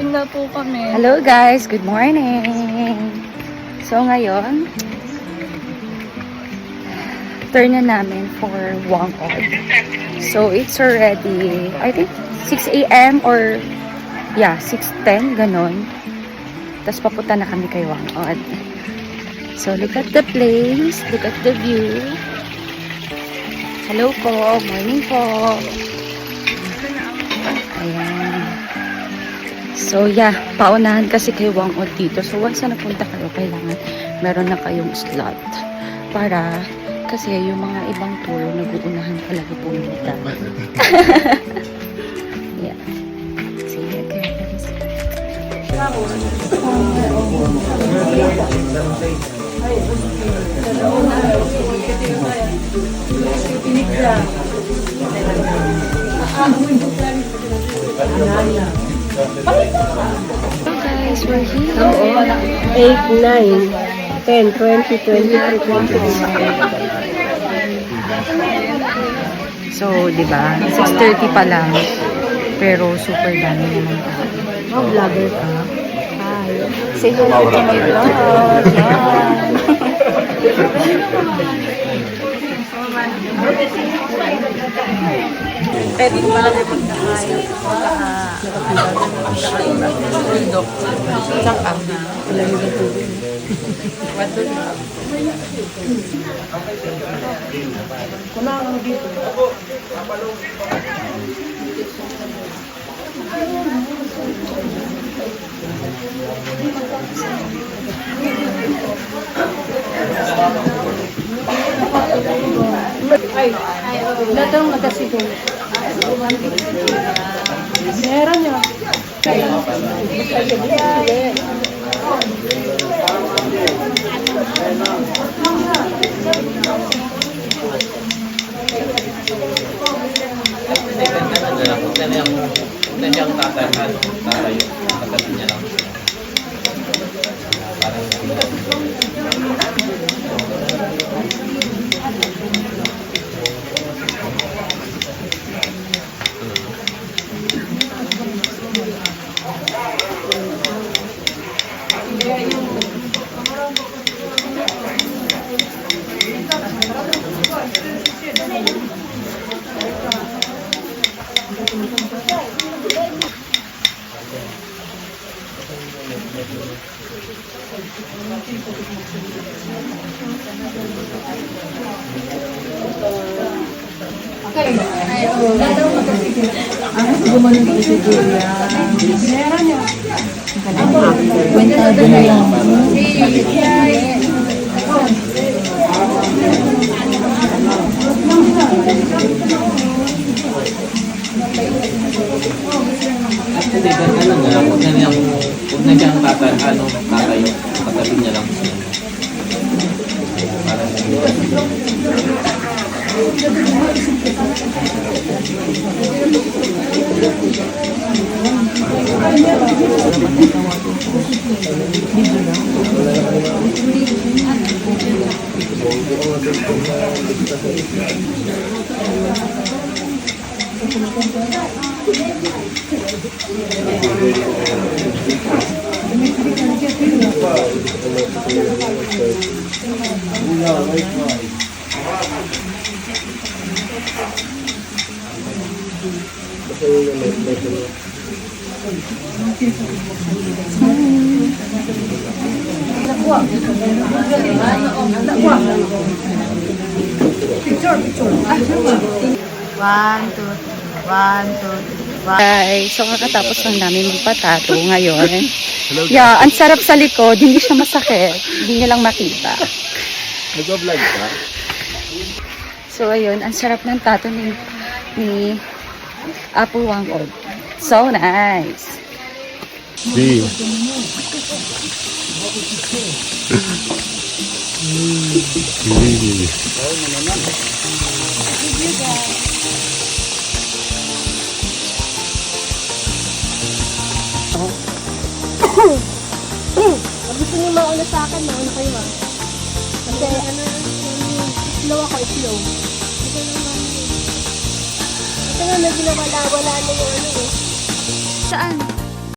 Nakarating na po kami. Hello guys, good morning. So ngayon, turn na namin for Wangod. So it's already, I think 6 a.m. or yeah, 6:10 ganon. Tapos papunta na kami kay Wangod. So look at the place, look at the view. Hello po, morning po. Ayan. So yeah, paunahan kasi kay Wangod dito. So once na napunta kayo, kailangan meron na kayong slot. Para, kasi yung mga ibang tour, nag-uunahan talaga pumunta. Yeah. See you guys. So guys, we're here. 8, 9, 10, 20, 23, 24. So, di ba? 6:30 pa lang. Pero super dami naman tao. Oh, vlogger ka. Hi. Say hello to my vlog. Pwede ko pala may pagkakain. Bundok. Sakap na. Datang magkasigaw. Meron niya. Gumanon ko si Julia. Meron niya. Kwentado na lang. Hindi, ganun na lang. Huwag na siyang tatayo. Patabi niya lang siya. Para Guys, so kakatapos lang namin magpatato ngayon. Yeah, ang sarap sa likod, hindi siya masakit. Hindi niyo lang makita. nag-vlog ka? So ayun, ang sarap ng tato ni Apo Wangod. So nice. Di. Gusto niyo mauna sa akin, mauna kayo ah. Kasi slow ako, slow. Ito nga, medyo nawala na yung ano eh. Saan?